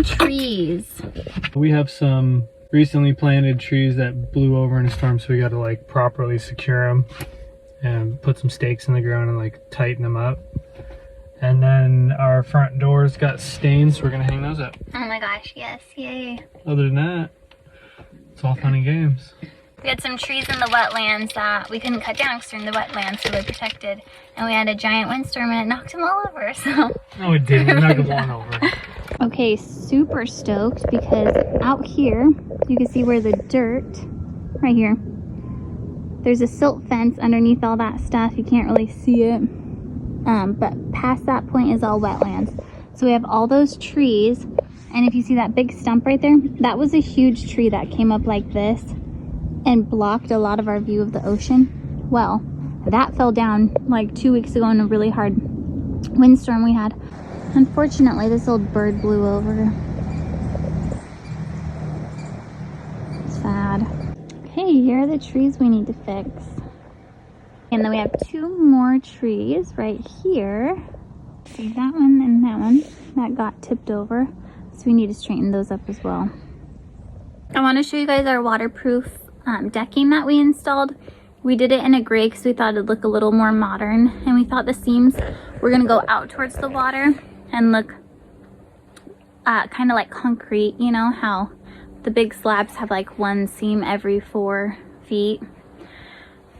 some trees. We have some recently planted trees that blew over in a storm, so we got to like properly secure them and put some stakes in the ground and like tighten them up. And then our front doors got stains, so we're gonna hang those up. Oh my gosh, yes, yay. Other than that, it's all fun and games. We had some trees in the wetlands that we couldn't cut down because they're in the wetlands, so they're protected. And we had a giant windstorm and it knocked them all over, so. No, it didn't. It knocked one over. Okay, super stoked because out here, you can see where the dirt, right here, there's a silt fence underneath all that stuff. You can't really see it. But past that point is all wetlands. So we have all those trees. And if you see that big stump right there, that was a huge tree that came up like this and blocked a lot of our view of the ocean. Well, that fell down like 2 weeks ago in a really hard windstorm we had. Unfortunately, this old bird blew over. Sad. Okay, here are the trees we need to fix. And then we have 2 more trees right here. See that one and that one that got tipped over. So we need to straighten those up as well. I want to show you guys our waterproof decking that we installed. We did it in a gray because we thought it'd look a little more modern. And we thought the seams were going to go out towards the water and look kind of like concrete. You know how the big slabs have like one seam every 4 feet.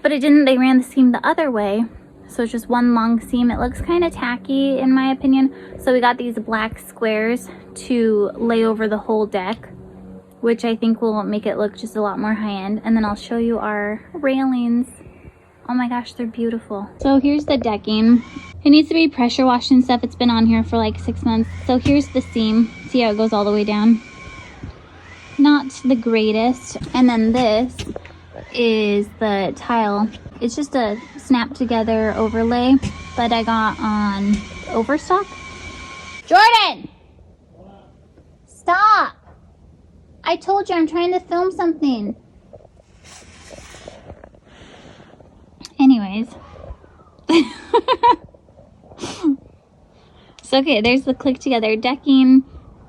But it didn't. They ran the seam the other way, so it's just one long seam. It looks kind of tacky in my opinion, so we got these black squares to lay over the whole deck, which I think will make it look just a lot more high-end. And then I'll show you our railings. Oh my gosh, they're beautiful. So here's the decking. It needs to be pressure washed and stuff. It's been on here for like 6 months. So here's the seam. See how it goes all the way down? Not the greatest. And then this is the tile. It's just a snap together overlay, but I got on Overstock. Jordan! Stop! I told you I'm trying to film something. Anyways. So okay, there's the click together decking.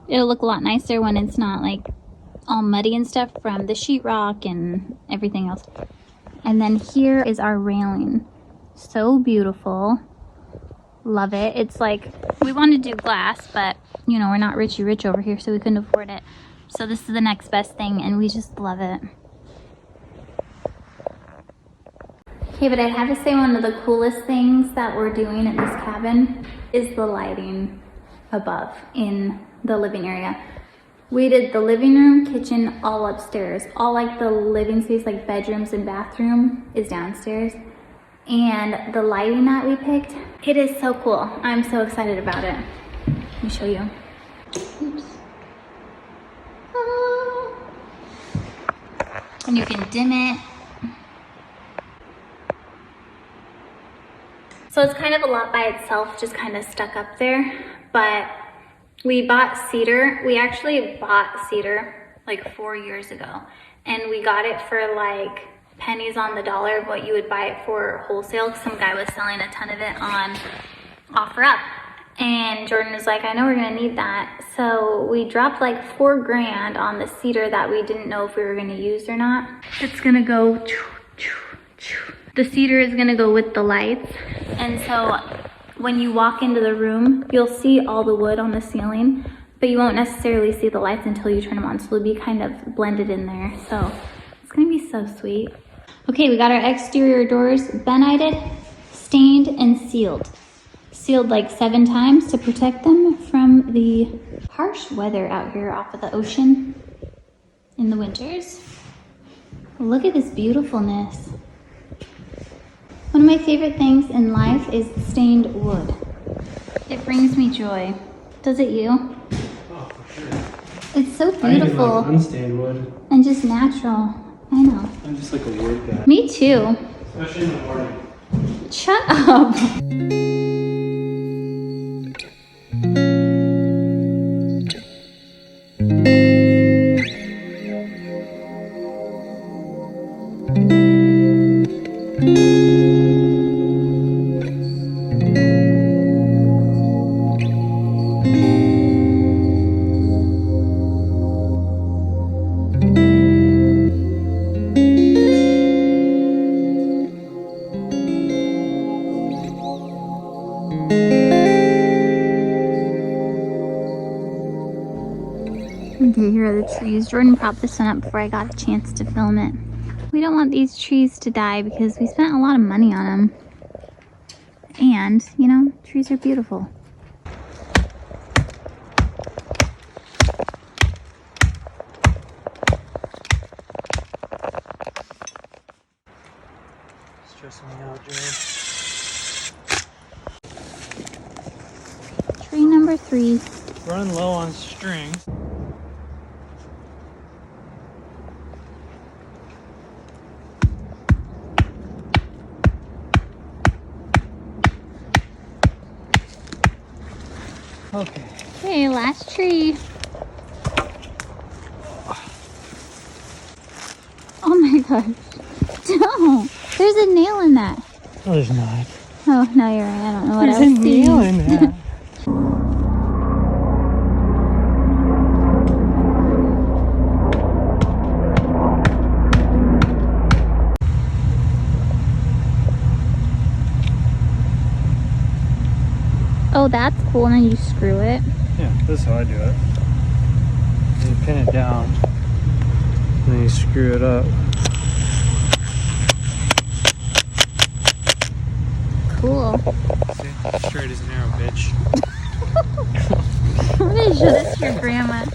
It'll look a lot nicer when it's not like all muddy and stuff from the sheetrock and everything else. And then here is our railing. So beautiful. Love it. It's like, we want to do glass, but you know, we're not richy rich over here, so we couldn't afford it. So this is the next best thing, and we just love it. Okay, but I have to say one of the coolest things that we're doing at this cabin is the lighting above in the living area. We did the living room, kitchen, all upstairs. All like the living space, like bedrooms and bathroom is downstairs. And the lighting that we picked, it is so cool. I'm so excited about it. Let me show you. Oops. Ah. And you can dim it. So it's kind of a lot by itself, just kind of stuck up there, but we bought cedar. We actually bought cedar like 4 years ago, and we got it for like pennies on the dollar of what you would buy it for wholesale. Some guy was selling a ton of it on OfferUp, and Jordan was like, I know we're gonna need that. So we dropped like $4 grand on the cedar that we didn't know if we were gonna use or not. It's gonna go, the cedar is gonna go with the lights. And so when you walk into the room, you'll see all the wood on the ceiling, but you won't necessarily see the lights until you turn them on. So they'll be kind of blended in there. So it's gonna be so sweet. Okay, we got our exterior doors benighted, stained, and sealed. Sealed like 7 times to protect them from the harsh weather out here off of the ocean in the winters. Look at this beautifulness. One of my favorite things in life is stained wood. It brings me joy. Does it you? Oh, for sure. It's so beautiful. I even like unstained wood. And just natural. I know. I'm just like a wood guy. Me too. Especially in the morning. Shut up. Okay, here are the trees. Jordan propped this one up before I got a chance to film it. We don't want these trees to die because we spent a lot of money on them. And, you know, trees are beautiful. Stressing me out, Joe. Tree number 3. Running low on string. Okay. Okay, last tree. Oh my gosh. Don't. There's a nail in that. No, there's not. Oh, no, you're right. I don't know what There's I was a nail seeing. in that. Oh, that's cool. And then you screw it. Yeah, this is how I do it. You pin it down, and then you screw it up. Cool. See? Straight as an arrow, bitch. I'm gonna show this to your grandma.